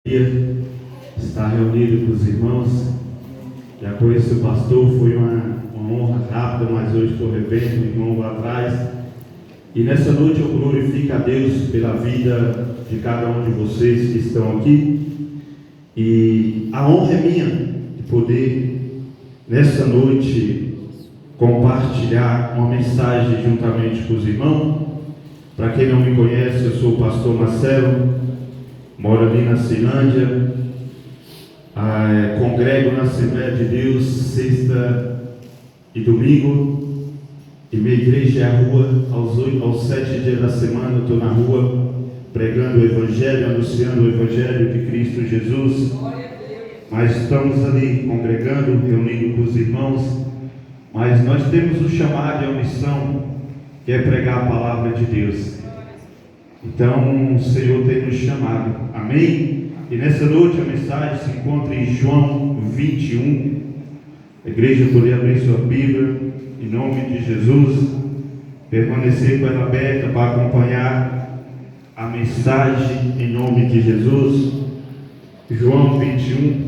Estar reunido com os irmãos. Já conheço o pastor, foi uma honra rápida, mas hoje estou revendo o irmão lá atrás. E nessa noite eu glorifico a Deus pela vida de cada um de vocês que estão aqui. E a honra é minha de poder, nessa noite, compartilhar uma mensagem juntamente com os irmãos. Para quem não me conhece, eu sou o pastor Marcelo. Moro ali na Ceilândia, congrego na Assembleia de Deus sexta e domingo, e minha igreja é a rua. Aos 7 dias da semana eu estou na rua pregando o Evangelho, anunciando o Evangelho de Cristo Jesus. Mas estamos ali congregando, reunindo com os irmãos, mas nós temos o chamado e a missão, que é pregar a palavra de Deus. Então o Senhor tem nos chamado, amém? E nessa noite a mensagem se encontra em João 21. A igreja poder abrir sua Bíblia, em nome de Jesus, permanecer com ela aberta para acompanhar a mensagem em nome de Jesus. João 21.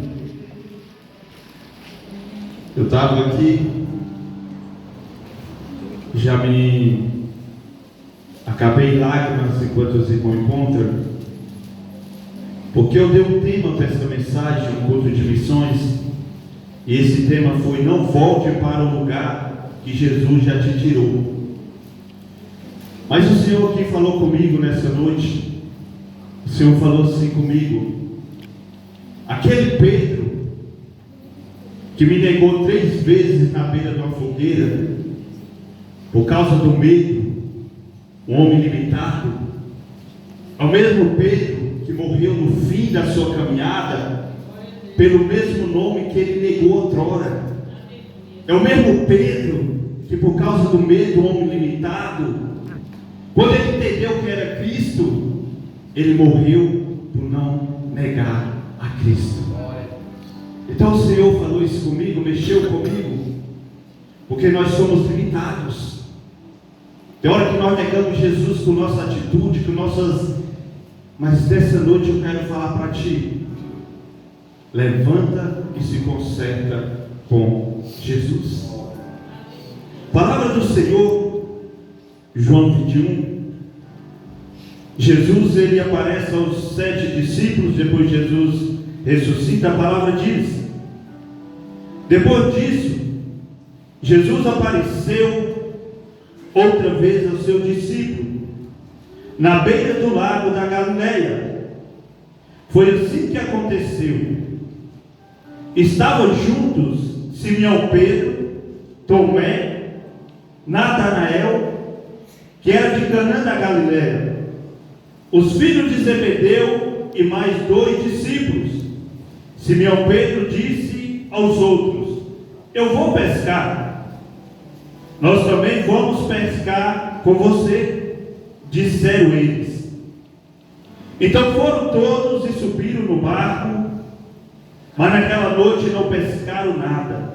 Eu estava aqui, acabei em lágrimas enquanto os irmãos encontram, porque eu dei um tema para essa mensagem, um culto de missões, e esse tema foi: não volte para o lugar que Jesus já te tirou. Mas o Senhor aqui falou comigo nessa noite. O Senhor falou assim comigo: aquele Pedro que me negou 3 vezes na beira de uma fogueira, por causa do medo, um homem limitado, é o mesmo Pedro que morreu no fim da sua caminhada, pelo mesmo nome que ele negou outrora. É o mesmo Pedro que, por causa do medo, um homem limitado, quando ele entendeu que era Cristo, ele morreu por não negar a Cristo. Então o Senhor falou isso comigo, mexeu comigo, porque nós somos limitados. Tem hora que nós negamos Jesus com nossa atitude, com nossas... Mas nessa noite eu quero falar para ti: levanta e se conserta com Jesus. Palavra do Senhor, João 21. Jesus, ele aparece aos 7 discípulos, depois Jesus ressuscita. A palavra diz: depois disso, Jesus apareceu outra vez ao seu discípulo, na beira do lago da Galileia. Foi assim que aconteceu. Estavam juntos Simeão Pedro, Tomé, Natanael, que era de Canaã da Galileia, os filhos de Zebedeu e mais 2 discípulos. Simeão Pedro disse aos outros: eu vou pescar. Nós também vamos pescar com você, disseram eles. Então foram todos e subiram no barco, mas naquela noite não pescaram nada.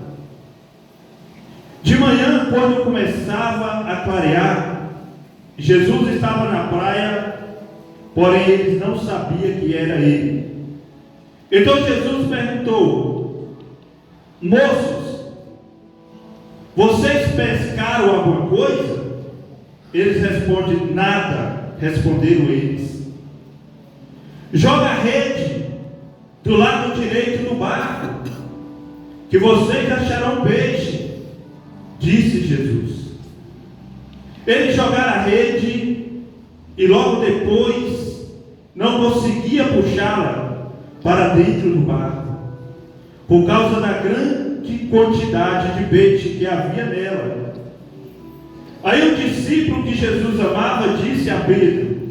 De manhã, quando começava a clarear, Jesus estava na praia, porém eles não sabiam que era ele. Então Jesus perguntou: moços, vocês pescaram alguma coisa? Eles respondem: nada. Responderam eles. Joga a rede do lado direito do barco, que vocês acharão peixe, disse Jesus. Eles jogaram a rede e logo depois não conseguia puxá-la para dentro do barco, por causa da grande quantidade de peixe que havia nela. Aí o discípulo que Jesus amava disse a Pedro: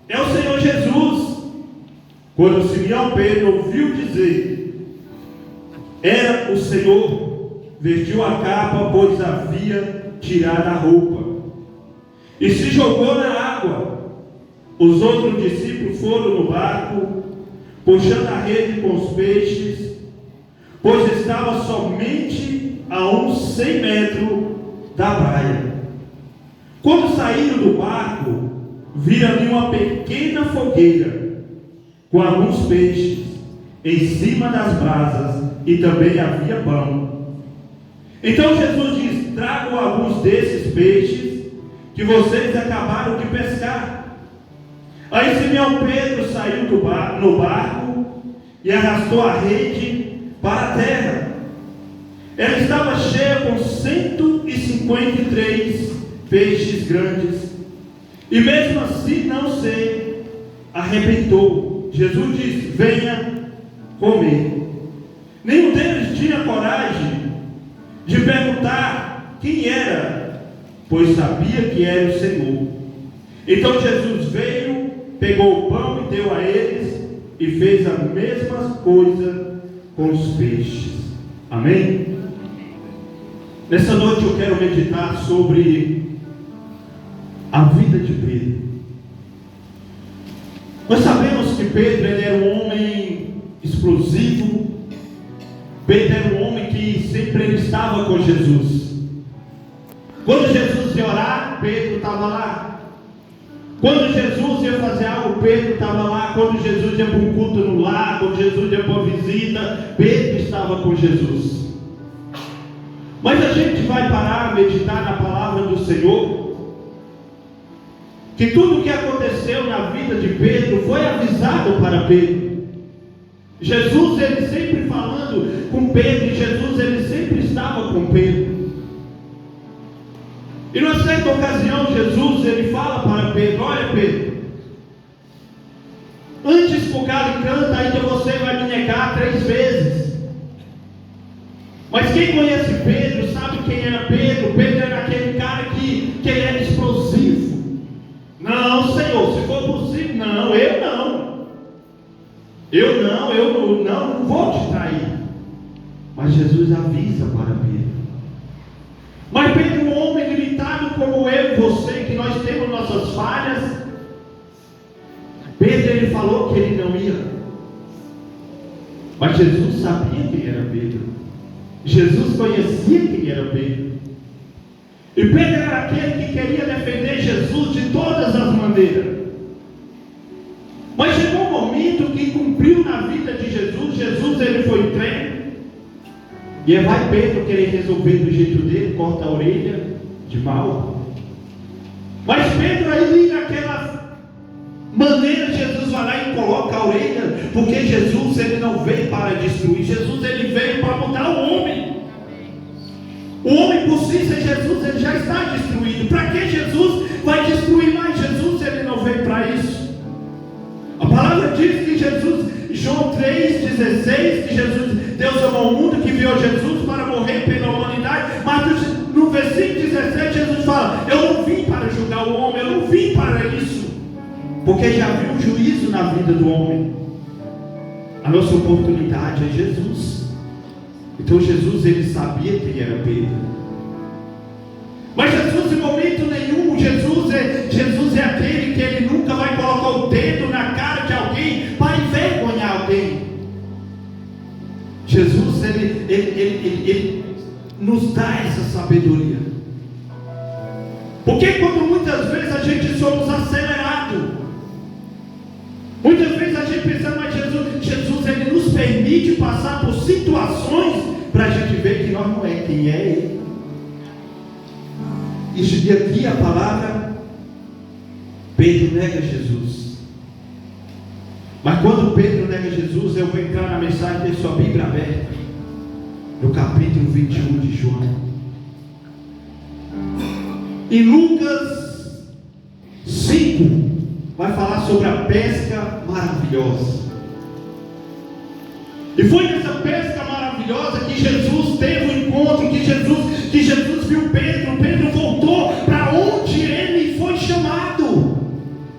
é o Senhor Jesus. Quando Simeão Pedro ouviu dizer era o Senhor, vestiu a capa, pois havia tirado a roupa, e se jogou na água. Os outros discípulos foram no barco, puxando a rede com os peixes, pois estava somente a uns 100 metros da praia. Quando saíram do barco, viram ali uma pequena fogueira, com alguns peixes em cima das brasas, e também havia pão. Então Jesus diz: trago alguns desses peixes que vocês acabaram de pescar. Aí Simão Pedro saiu no barco e arrastou a rede para a terra. Ela estava cheia com 153 peixes grandes, e mesmo assim não se arrebentou. Jesus disse: venha comer. Nenhum deles tinha coragem de perguntar quem era, pois sabia que era o Senhor. Então Jesus veio, pegou o pão e deu a eles, e fez a mesma coisa com os peixes. Amém? Nessa noite eu quero meditar sobre a vida de Pedro. Nós sabemos que Pedro ele era um homem explosivo. Pedro era um homem que sempre ele estava com Jesus. Quando Jesus ia orar, Pedro estava lá. Quando Jesus ia fazer algo, Pedro estava lá. Quando Jesus ia para um culto no lar, quando Jesus ia para uma visita, Pedro estava com Jesus. Mas a gente vai parar a meditar na palavra do Senhor, que tudo o que aconteceu na vida de Pedro foi avisado para Pedro. Jesus ele sempre falando com Pedro, e Jesus ele sempre estava com Pedro. E numa certa ocasião Jesus ele fala para Pedro: olha Pedro, antes que o galo canta, ainda você vai me negar 3 vezes. Mas quem conhece Pedro sabe quem era Pedro. Pedro era aquele cara que ele era explosivo. Não, Senhor, se for possível, não, eu não vou te trair. Mas Jesus avisa para Pedro. Mas Pedro, um homem limitado como eu e você, que nós temos nossas falhas, Pedro ele falou que ele não ia. Mas Jesus sabia quem era Pedro. Jesus conhecia quem era Pedro. E Pedro era aquele que queria defender Jesus de todas as maneiras. Mas chegou um momento que cumpriu na vida de Jesus. Jesus ele foi treino. E aí vai Pedro querer resolver do jeito dele, corta a orelha de mal. Mas Pedro aí naquela maneira, Jesus vai lá e coloca a orelha, porque Jesus ele não veio para destruir. Jesus ele veio para mudar o homem. O homem por si, sem Jesus, ele já está destruído. Para que Jesus vai destruir mais? Jesus ele não veio para isso. A palavra diz que Jesus, João 3,16, que Deus amou o mundo, que enviou Jesus para morrer pela humanidade. Mas no versículo 17 Jesus fala: eu não vim para julgar o homem, eu não vim para isso, porque já viu o juízo na vida do homem. A nossa oportunidade é Jesus. Então Jesus ele sabia quem era Pedro. Mas Jesus em momento nenhum, Jesus é aquele que ele nunca vai colocar o dedo na cara de alguém para envergonhar alguém. Jesus ele nos dá essa sabedoria. Porque quando muitas vezes a gente somos acelerados, muitas vezes a gente pensa: mas Jesus ele nos permite passar por situações para a gente ver que nós não é quem é Ele. E aqui a palavra, Pedro nega Jesus. Mas quando Pedro nega Jesus, eu vou entrar na mensagem, ter sua Bíblia aberta, no capítulo 21 de João. Em Lucas 5, vai falar sobre a pesca maravilhosa. E foi nessa pesca maravilhosa que Jesus teve um encontro, que Jesus viu Pedro. Pedro voltou para onde ele foi chamado.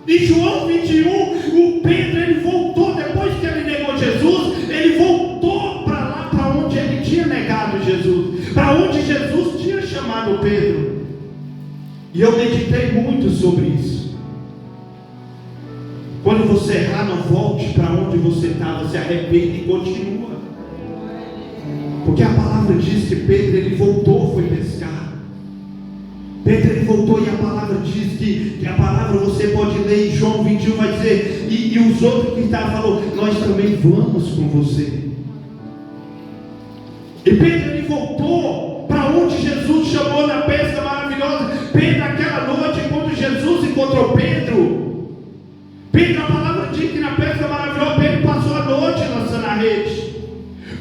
Em João 21, o Pedro ele voltou, depois que ele negou Jesus, ele voltou para lá, para onde ele tinha negado Jesus, para onde Jesus tinha chamado Pedro. E eu meditei muito sobre isso. Quando você errar, não volte para onde você estava, se arrepende e continua. Porque a palavra diz que Pedro ele voltou, foi pescar. Pedro ele voltou e a palavra diz que a palavra você pode ler em João 21, vai dizer, e os outros que estavam falou, nós também vamos com você. E Pedro ele voltou para onde Jesus chamou na pesca maravilhosa. Pedro, naquela noite, quando Jesus encontrou Pedro, a palavra diz que na pesca maravilhosa, Pedro passou a noite lançando a rede.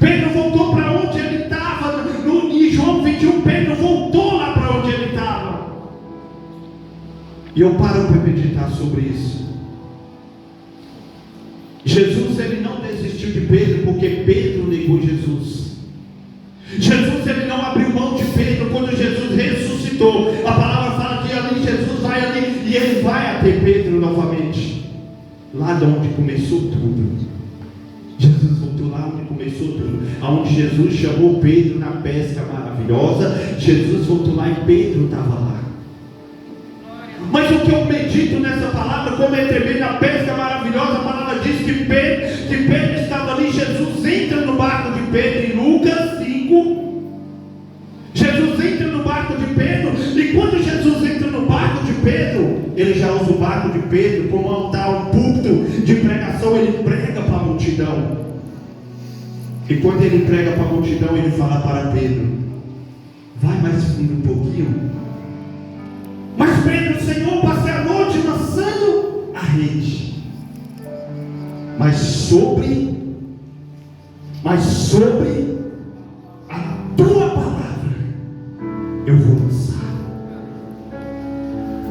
Pedro voltou para onde ele estava, em João 21, Pedro voltou lá para onde ele estava. E eu paro para meditar sobre isso. Jesus ele não desistiu de Pedro, porque Pedro negou Jesus. Jesus ele não abriu mão de Pedro quando Jesus ressuscitou. A palavra fala que ali Jesus vai ali e ele vai até Pedro novamente, lá de onde começou tudo. Jesus voltou lá onde começou tudo, aonde Jesus chamou Pedro na pesca maravilhosa. Jesus voltou lá e Pedro estava lá. Mas o que eu medito nessa palavra, como é tremendo, na pesca maravilhosa, a palavra diz que Pedro estava ali. Jesus entra no barco de Pedro em Lucas 5. Jesus entra no barco de Pedro, e quando Jesus entra no barco de Pedro, ele já usa o barco de Pedro como um púlpito de pregação. Ele prega para a multidão, e quando ele prega para a multidão, ele fala para Pedro: vai mais fundo um pouquinho. Mas Pedro, Senhor, passei a noite lançando a rede, mas sobre a tua palavra eu vou lançar.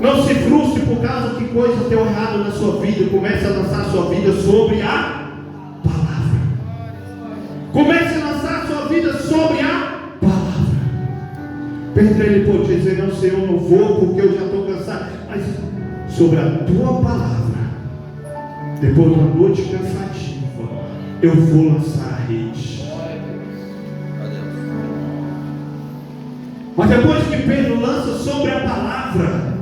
Não se frustre por causa que coisa deu errado na sua vida. Comece a lançar a sua vida sobre a palavra. Comece a lançar a sua vida sobre a palavra. Pedro ele pode dizer: não, Senhor, eu não vou porque eu já estou cansado. Mas sobre a tua palavra, depois de uma noite cansativa, eu vou lançar a rede. Mas depois que Pedro lança sobre a palavra,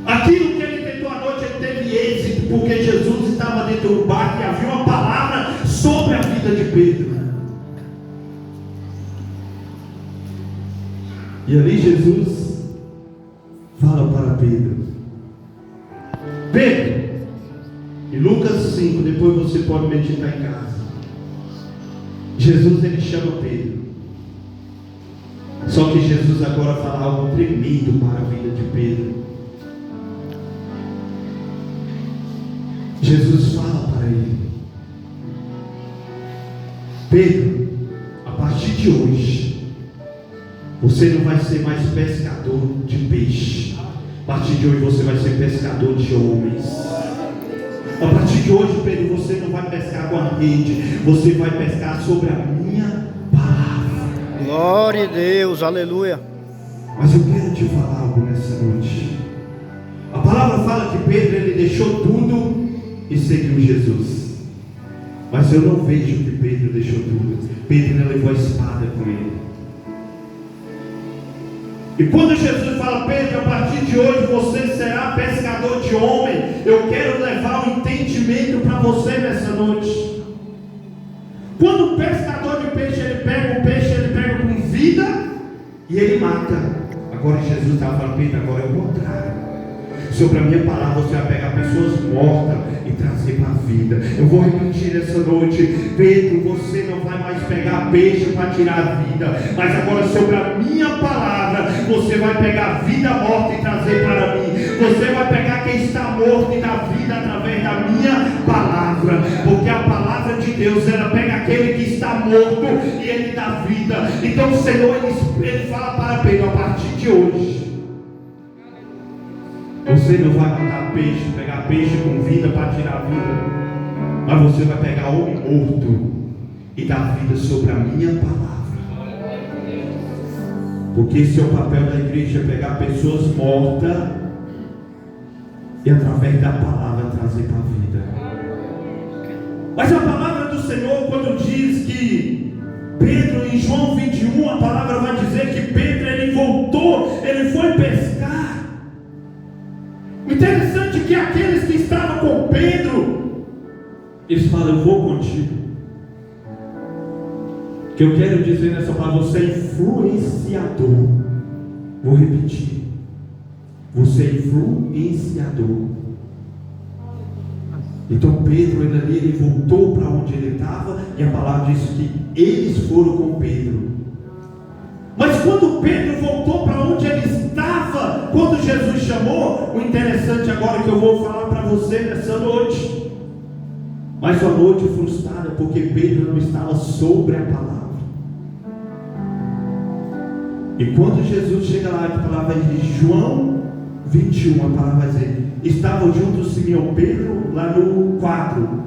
aquilo que ele tentou à noite, ele teve êxito, porque Jesus estava dentro do barco e havia uma palavra sobre a vida de Pedro. E ali Jesus fala para Pedro: Pedro, em Lucas 5, depois você pode meditar em casa. Jesus ele chama Pedro. Só que Jesus agora fala algo tremendo para a vida de Pedro. Jesus fala para ele: Pedro, a partir de hoje, você não vai ser mais pescador de peixe. A partir de hoje você vai ser pescador de homens. A partir de hoje, Pedro, você não vai pescar com a rede, você vai pescar sobre a minha palavra. Glória a Deus, aleluia. Mas eu quero te falar algo nessa noite. A palavra fala que Pedro ele deixou tudo e seguiu Jesus. Mas eu não vejo que Pedro deixou tudo. Pedro levou a espada com ele. E quando Jesus fala: Pedro, a partir de hoje você será pescador de homem, eu quero levar um entendimento para você nessa noite. Quando o pescador de peixe ele pega o peixe, ele pega com vida e ele mata. Agora Jesus estava falando: Pedro, agora é o contrário. Sobre a minha palavra você vai pegar pessoas mortas e trazer para a vida. Eu vou repetir essa noite: Pedro, você não vai mais pegar peixe para tirar a vida, mas agora sobre a minha palavra você vai pegar vida morta e trazer para mim. Você vai pegar quem está morto e dar vida através da minha palavra, porque a palavra de Deus ela pega aquele que está morto e ele dá vida. Então o Senhor ele fala para Pedro: a partir de hoje você não vai matar peixe, pegar peixe com vida para tirar a vida, mas você vai pegar homem morto e dar vida sobre a minha palavra. Porque esse é o papel da igreja: pegar pessoas mortas e através da palavra trazer para a vida. Mas a palavra do Senhor, quando diz que Pedro, em João 21, a palavra vai dizer que Pedro ele voltou, ele foi pescar. Interessante que aqueles que estavam com Pedro, eles falam: eu vou contigo. O que eu quero dizer nessa palavra: você é influenciador. Vou repetir. Você é influenciador. Então Pedro, ele voltou para onde ele estava, e a palavra diz que eles foram com Pedro. Mas quando Pedro voltou para onde ele estava, quando Jesus chamou, o interessante agora que eu vou falar para você nessa noite, mas uma noite frustrada, porque Pedro não estava sobre a palavra. E quando Jesus chega lá, a palavra de João 21, a palavra vai dizer: estavam juntos Simão Pedro, lá no 4.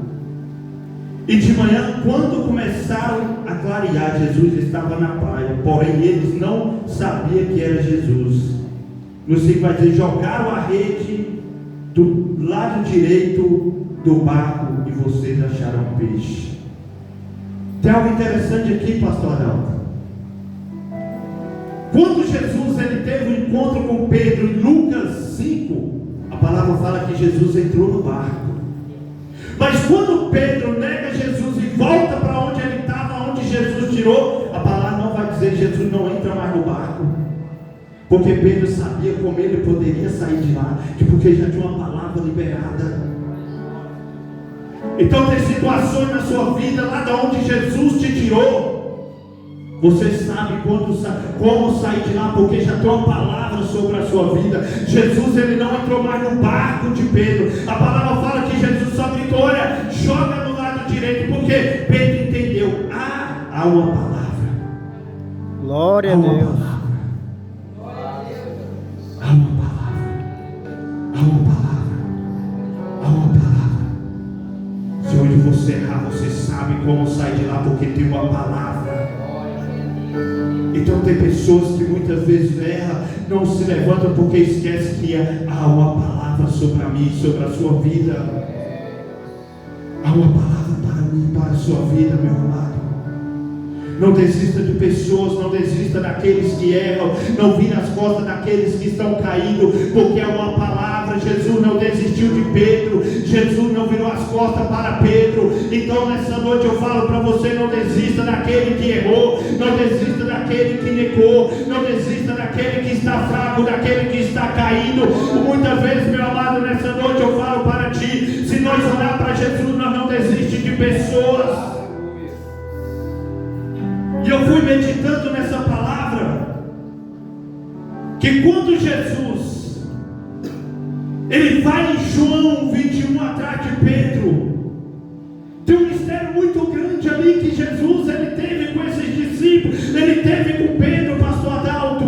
E de manhã, quando começaram a clarear, Jesus estava na praia, porém eles não sabiam que era Jesus. No 5 vai dizer: jogaram a rede do lado direito do barco e vocês acharam peixe. Tem algo interessante aqui, pastor Adalto. Quando Jesus ele teve um encontro com Pedro em Lucas 5, a palavra fala que Jesus entrou no barco. Mas quando Pedro nega Jesus e volta para onde ele estava, onde Jesus tirou, a palavra não vai dizer Jesus não entra mais no barco, porque Pedro sabia como ele poderia sair de lá, porque já tinha uma palavra liberada. Então tem situações na sua vida, lá de onde Jesus te tirou, você sabe como sair de lá, porque já tem uma palavra sobre a sua vida. Jesus ele não entrou mais no barco de Pedro. A palavra fala que Jesus só gritou: olha, joga no lado direito, porque Pedro entendeu, há uma palavra. Glória a Deus. Há uma palavra. Há uma palavra. Há uma palavra. Se onde você errar, você sabe como sair de lá, porque tem uma palavra. Então tem pessoas que muitas vezes erram, não se levantam porque esquecem que há uma palavra sobre a mim, sobre a sua vida. Há uma palavra para mim, para a sua vida, meu amado. Não desista de pessoas, não desista daqueles que erram, não vire as costas daqueles que estão caindo, porque é uma palavra. Jesus não desistiu de Pedro, Jesus não virou as costas para Pedro. Então nessa noite eu falo para você: não desista daquele que errou, não desista daquele que negou, não desista daquele que está fraco, daquele que está caído. Muitas vezes, meu amado, nessa noite eu falo para ti: se nós olhar para Jesus, nós não desistimos de pessoas. E eu fui meditando nessa palavra, que quando Jesus ele vai em João 21 atrás de Pedro, tem um mistério muito grande ali que Jesus ele teve com esses discípulos, ele teve com Pedro, pastor Adalto.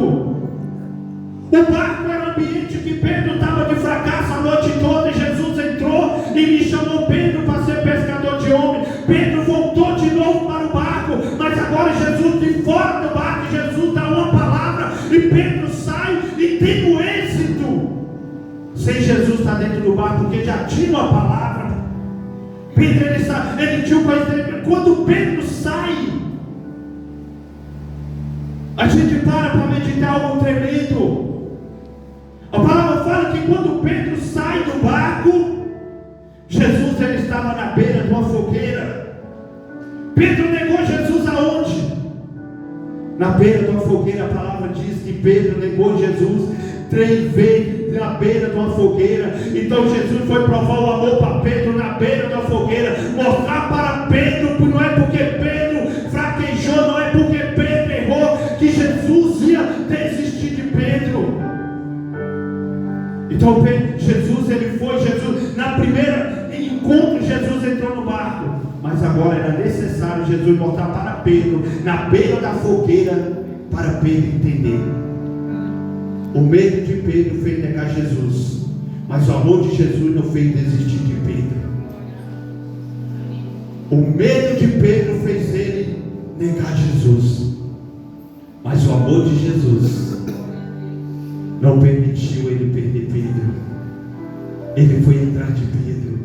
O barco era o ambiente que Pedro estava de fracasso a noite toda, e Jesus entrou e me chamou Pedro para ser pescador de homens. Pedro voltou de novo para o barco, mas agora Jesus de fora do barco, Jesus dá uma palavra e Pedro sai e tem o êxito. Sem Jesus estar dentro do barco, porque já tinha uma palavra. Pedro ele tinha um conhecimento. Quando Pedro sai, a gente para meditar algo tremendo. A palavra fala que quando Pedro sai do barco, Jesus ele estava na beira de uma fogueira. Pedro negou Jesus aonde? Na beira de uma fogueira. A palavra diz que Pedro negou Jesus 3 vezes na beira de uma fogueira. Então Jesus foi provar o amor para Pedro na beira de uma fogueira, mostrar para Pedro, não é porque Pedro fraquejou, não é porque Pedro errou, que Jesus ia desistir de Pedro. Então Jesus na primeira encontro Jesus entrou no barco, mas agora era necessário Jesus mostrar para Pedro na beira da fogueira, para Pedro entender. O medo de Pedro fez negar Jesus, mas o amor de Jesus não fez desistir de Pedro. O medo de Pedro fez ele negar Jesus, mas o amor de Jesus não permitiu ele perder Pedro. Ele foi atrás de Pedro.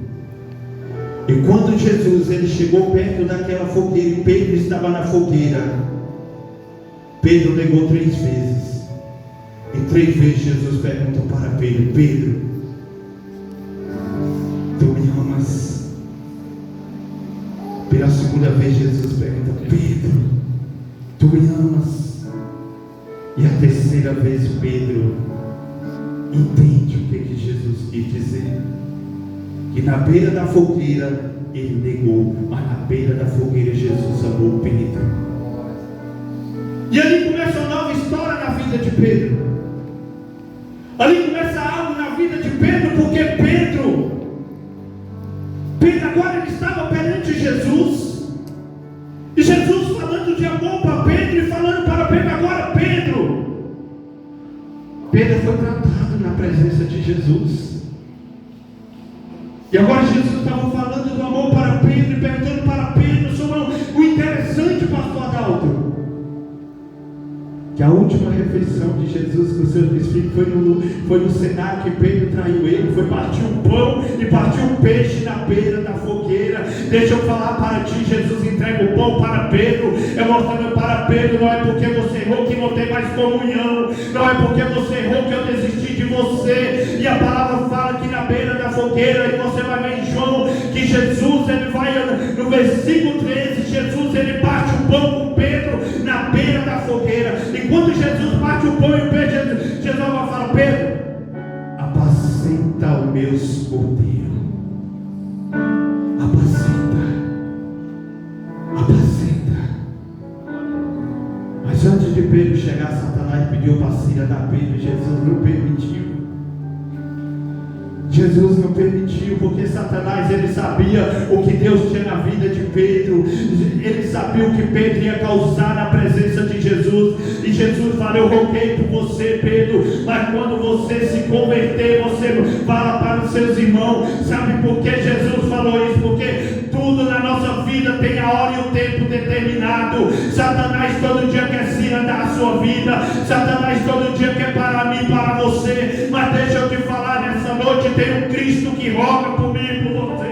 E quando Jesus ele chegou perto daquela fogueira e Pedro estava na fogueira, Pedro negou 3 vezes. E 3 vezes Jesus perguntou para Pedro: Pedro, tu me amas? Pela segunda vez Jesus pergunta: Pedro, tu me amas? E a terceira vez Pedro entende o que Jesus quis dizer. Que na beira da fogueira ele negou, mas na beira da fogueira Jesus amou Pedro. E ali começa uma nova história na vida de Pedro. Ali começa algo na vida de Pedro, porque Pedro agora ele estava perante Jesus. E Jesus falando de amor para Pedro e falando para Pedro, agora Pedro foi tratado na presença de Jesus. E agora Jesus estava falando do amor para Pedro e perguntando para Pedro sobre o interessante, pastor Adalto, que a última refeição de Jesus com seus discípulos foi no cenário que Pedro traiu ele, foi partir um pão e partir um peixe na beira da fogueira. Deixa eu falar para ti, Jesus entrega o pão para Pedro, mostrando para Pedro, não é porque você errou que não tem mais comunhão, não é porque você errou que eu desisti de você. E a palavra fala que na beira da fogueira, e você vai ver em João, que Jesus, ele vai no versículo 13, Jesus ele parte o pão com Pedro na beira da fogueira. E quando Jesus parte o pão e o peixe, Jesus vai falar: Pedro, apacenta os meus cordeiros, apacenta. Mas antes de Pedro chegar, Satanás pediu para Síria dar Pedro, e Jesus não permitiu. Jesus não permitiu, porque Satanás ele sabia o que Deus tinha na vida de Pedro, ele sabia o que Pedro ia causar na presença de Jesus. E Jesus fala: eu roguei por você, Pedro, mas quando você se converter, você fala para os seus irmãos. Sabe por que Jesus falou isso? Porque tudo na nossa vida tem a hora e o tempo determinado. Satanás todo dia quer se andar a sua vida, Satanás todo dia quer para mim, para você. Mas deixa eu te falar, nessa noite tem um Cristo que roga por mim e por você.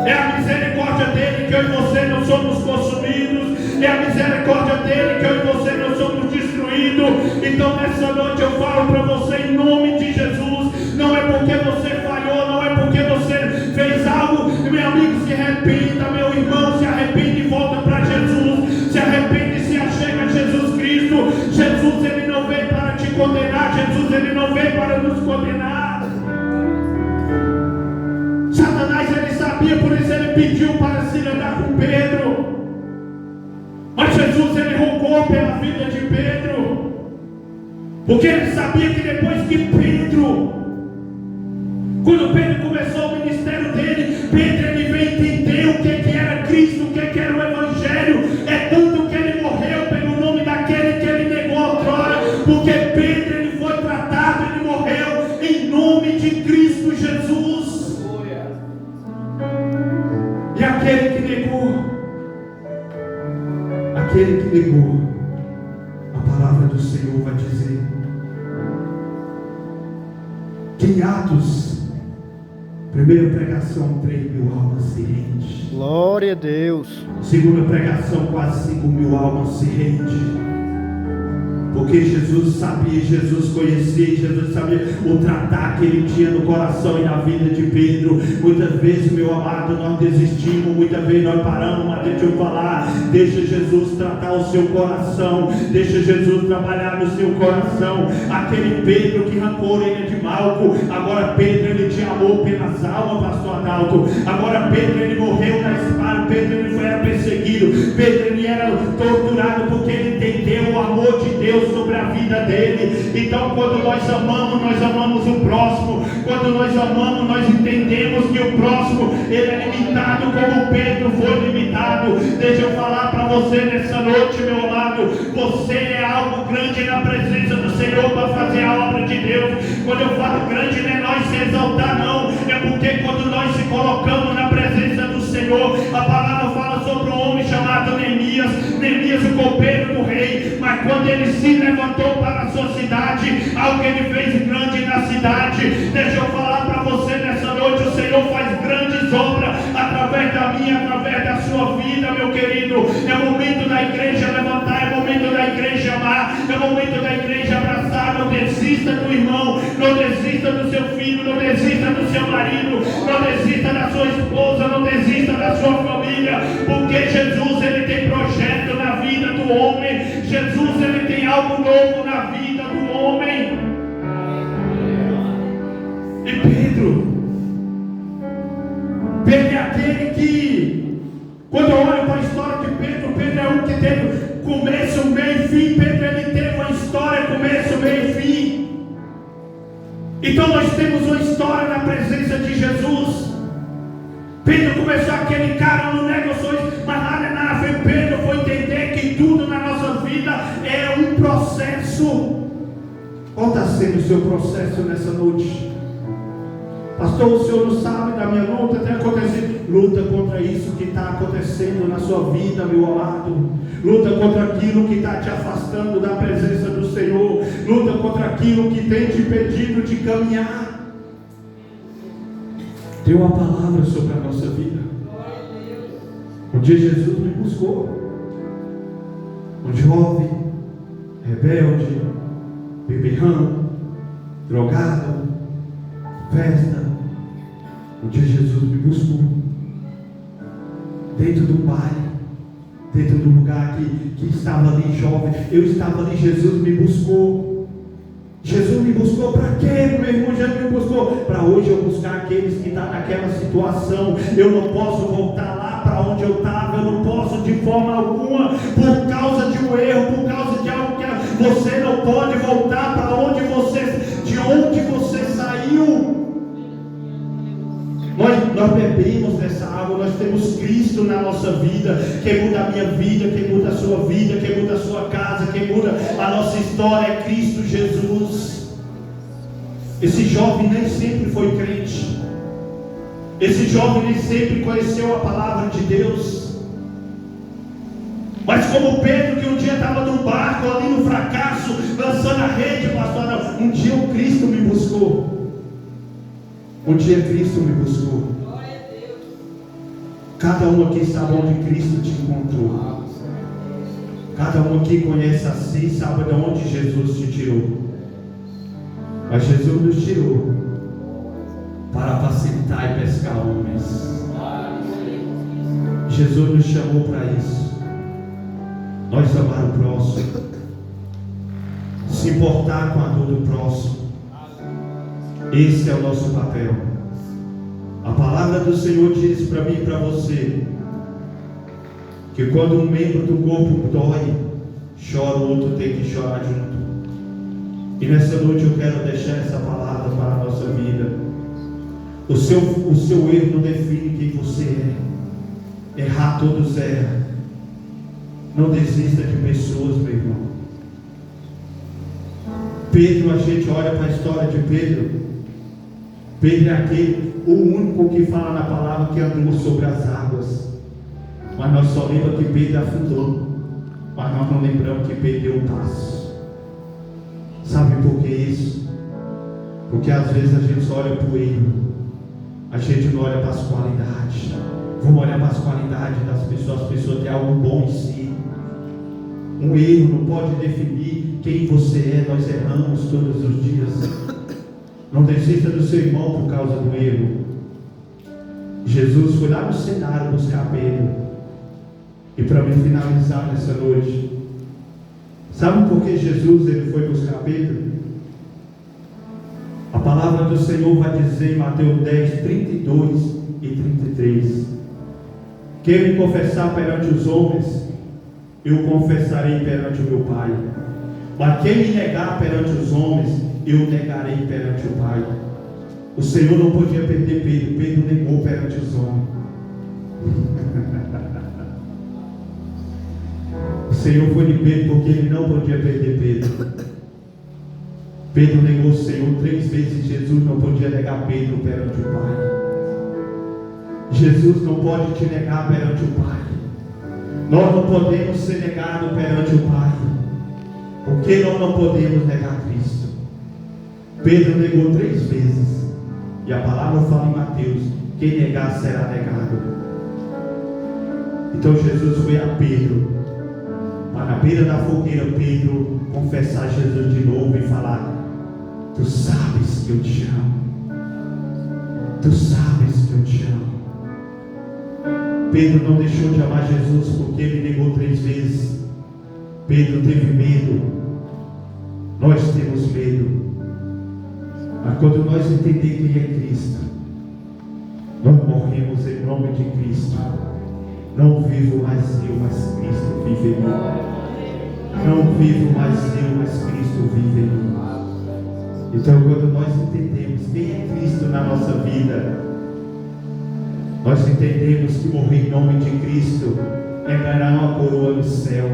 É a misericórdia dele que eu e você não somos consumidos, é a misericórdia dele que eu e você não somos destruídos. Então nessa noite eu falo para você em nome de Jesus, não é porque você falhou, não é porque você fez algo, meu amigo, se arrependa, meu irmão, se arrepende e volta para Jesus, se arrepende e se achega a Jesus Cristo. Jesus ele não veio para te condenar, Jesus ele não veio para nos condenar. Satanás ele sabia, por isso ele pediu para se andar com Pedro. Mas Jesus ele rogou pela vida de Pedro, porque ele sabia que depois que Pedro, quando Pedro começou o ministério dele, Pedro ele veio entender o que era Cristo, o que era o Evangelho. É tanto que ele morreu pelo nome daquele que ele negou outrora, porque Pedro ele foi tratado, ele morreu em nome de Cristo Jesus. E aquele que negou, a palavra do Senhor vai dizer que em Atos, primeira pregação, 3.000 almas se rendem. Glória a Deus. Segunda pregação, quase 5.000 almas se rendem. Porque Jesus sabia, Jesus conhecia, Jesus sabia o tratar que ele tinha no coração e na vida de Pedro. Muitas vezes, meu amado, nós desistimos, muitas vezes nós paramos, mas deixa eu falar, deixa Jesus tratar o seu coração, deixa Jesus trabalhar no seu coração. Aquele Pedro que arrancou a orelha de Malco, agora Pedro ele te amou pelas almas, pastor Adalto. Agora Pedro ele morreu na espada, Pedro ele foi perseguido, Pedro ele era torturado porque ele entendeu o amor de Deus sobre a vida dele. Então quando nós amamos o próximo. Quando nós amamos, nós entendemos que o próximo ele é limitado como Pedro foi limitado. Deixa eu falar para você nessa noite, meu amado, você é algo grande na presença do Senhor para fazer a obra de Deus. Quando eu falo grande, não é nós se exaltar, não, é porque quando nós se colocamos na presença do Senhor, a palavra fala sobre um homem chamado Neemias, o copeiro do rei. Mas quando ele se levantou para a sua cidade, algo ele fez grande na cidade. Deixa eu falar para você nessa noite, o Senhor faz grandes obras através da minha, através da sua vida, meu querido. É momento da igreja levantar, é momento da igreja amar, é momento da igreja abraçar. Não desista do irmão, não desista do seu filho, não desista do seu marido, não desista da sua esposa, não desista da sua família, porque Jesus ele tem projeto na vida do homem. Jesus ele tem Quando eu olho para a história de Pedro, Pedro é um que teve começo, meio e fim. Pedro, ele teve uma história, começo, meio e fim. Então nós temos uma história na presença de Jesus. Pedro começou aquele cara no negócio, mas lá na frente Pedro foi entender que tudo na nossa vida é um processo. Qual está sendo o seu processo nessa noite? Pastor, o senhor não sabe da minha luta, tem acontecido. Luta contra isso que está acontecendo na sua vida, meu amado. Luta contra aquilo que está te afastando da presença do Senhor. Luta contra aquilo que tem te impedido de caminhar. Tem uma palavra sobre a nossa vida. Um dia Jesus me buscou. Um jovem, rebelde, beberrão, drogado, festa. Um dia Jesus me buscou. Dentro do baile, dentro do lugar que estava ali jovem. Eu estava ali, Jesus me buscou. Jesus me buscou para quê, meu irmão? Jesus me buscou para hoje eu buscar aqueles que estão naquela situação. Eu não posso voltar lá para onde eu estava. Eu não posso de forma alguma, por causa de um erro, por causa de algo que você não pode voltar para de onde você saiu. Nós bebemos dessa água, nós temos Cristo na nossa vida. Quem muda a minha vida, quem muda a sua vida, quem muda a sua casa, quem muda a nossa história é Cristo Jesus. Esse jovem nem sempre foi crente. Esse jovem nem sempre conheceu a palavra de Deus. Mas como Pedro, que um dia estava no barco, ali no fracasso, lançando a rede, pastor, um dia o Cristo me buscou. Um dia Cristo me buscou. Cada um aqui sabe onde Cristo te encontrou. Cada um aqui conhece assim, sabe de onde Jesus te tirou. Mas Jesus nos tirou para facilitar e pescar homens. Jesus nos chamou para isso. Nós amar o próximo, se importar com a dor do próximo. Esse é o nosso papel. A palavra do Senhor diz para mim e para você que quando um membro do corpo dói, chora, o outro tem que chorar junto. E nessa noite eu quero deixar essa palavra para a nossa vida. O seu erro não define quem você é. Errar todos erram. Não desista de pessoas, meu irmão. Pedro, a gente olha para a história de Pedro. Pedro é aquele, o único que fala na palavra que andou sobre as águas. Mas nós só lembramos que Pedro afundou. Mas nós não lembramos que Pedro deu um passo. Sabe por que isso? Porque às vezes a gente só olha para o erro. A gente não olha para as qualidades. Vamos olhar para as qualidades das pessoas. As pessoas têm algo bom em si. Um erro não pode definir quem você é. Nós erramos todos os dias. Não desista do seu irmão por causa do erro. Jesus foi lá no cenário buscar Pedro. E para me finalizar nessa noite, sabe por que Jesus ele foi buscar Pedro? A palavra do Senhor vai dizer em Mateus 10, 32 e 33: quem me confessar perante os homens, eu confessarei perante o meu Pai. Mas quem me negar perante os homens, eu negarei perante o Pai. O Senhor não podia perder Pedro. Pedro negou perante os homens. O Senhor foi de Pedro porque ele não podia perder Pedro. Pedro negou o Senhor 3 vezes. Jesus não podia negar Pedro perante o Pai. Jesus não pode te negar perante o Pai. Nós não podemos ser negados perante o Pai. Porque nós não podemos negar Cristo. Pedro negou 3 vezes. E a palavra fala em Mateus: quem negar será negado. Então Jesus foi a Pedro, para na beira da fogueira Pedro confessar Jesus de novo e falar: tu sabes que eu te amo. Tu sabes que eu te amo. Pedro não deixou de amar Jesus porque ele negou 3 vezes. Pedro teve medo. Nós temos medo. Mas quando nós entendemos quem é Cristo, nós morremos em nome de Cristo. Não vivo mais eu, mas Cristo vive em mim. Não vivo mais eu, mas Cristo vive em mim. Então, quando nós entendemos quem é Cristo na nossa vida, nós entendemos que morrer em nome de Cristo é ganhar uma coroa no céu.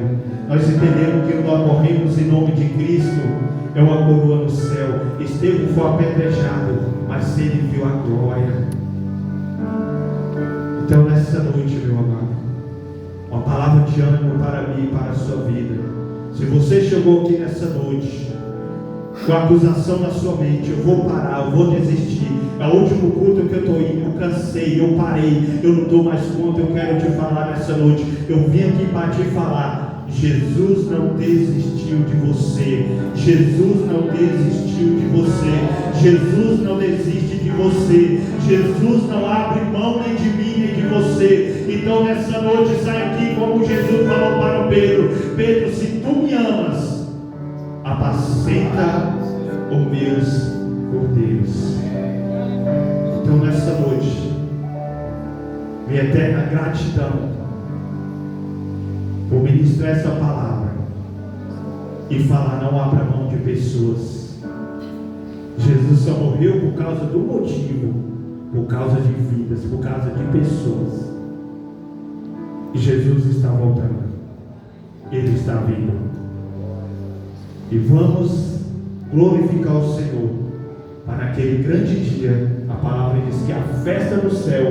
Nós entendemos que nós morremos em nome de Cristo é uma coroa no céu. Estevão foi apedrejado, mas ele viu a glória. Então, nessa noite, meu amado, uma palavra de ânimo para mim e para a sua vida. Se você chegou aqui nessa noite com acusação na sua mente, eu vou parar, eu vou desistir, é o último culto que eu estou indo, eu cansei, eu parei, eu não dou mais conta, eu quero te falar nessa noite. Eu vim aqui para te falar: Jesus não desistiu de você. Jesus não desistiu de você. Jesus não desiste de você. Jesus não abre mão nem de mim nem de você. Então nessa noite sai aqui como Jesus falou para o Pedro: Pedro, se tu me amas, apacenta os meus cordeiros. Então nessa noite, minha eterna gratidão por ministrar essa palavra e falar: não abra mão de pessoas. Jesus só morreu por causa do motivo, por causa de vidas, por causa de pessoas. E Jesus está voltando, Ele está vindo, e vamos glorificar o Senhor para aquele grande dia. A palavra diz que a festa no céu,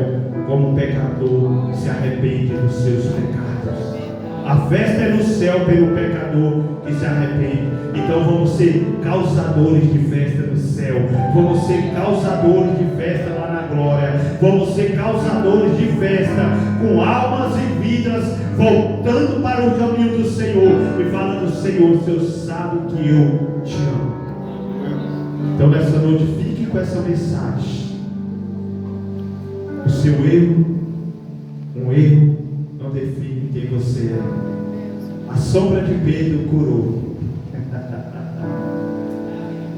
como um pecador se arrepende dos seus pecados. A festa é no céu pelo pecador que se arrepende. Então vamos ser causadores de festa no céu. Vamos ser causadores de festa lá na glória. Vamos ser causadores de festa com almas e vidas voltando para o caminho do Senhor e falando: Senhor, o Senhor sabe que eu te amo. Então nessa noite fique com essa mensagem. O seu erro, um erro, não define quem você é. A sombra de Pedro curou.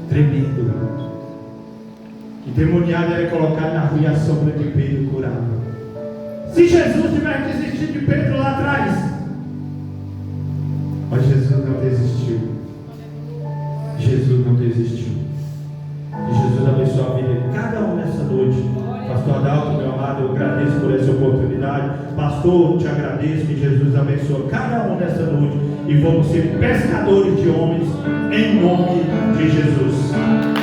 Tremendo. Que demoniado era colocado na rua e a sombra de Pedro curava. Se Jesus tivesse desistido de Pedro lá atrás, mas Jesus não desistiu. Jesus não desistiu. Que Jesus abençoe a vida de cada um nessa noite. Pastor Adalto, meu amado, eu agradeço por essa oportunidade. Pastor, te agradeço. Que Jesus abençoe cada um nessa noite. E vamos ser pescadores de homens em nome de Jesus.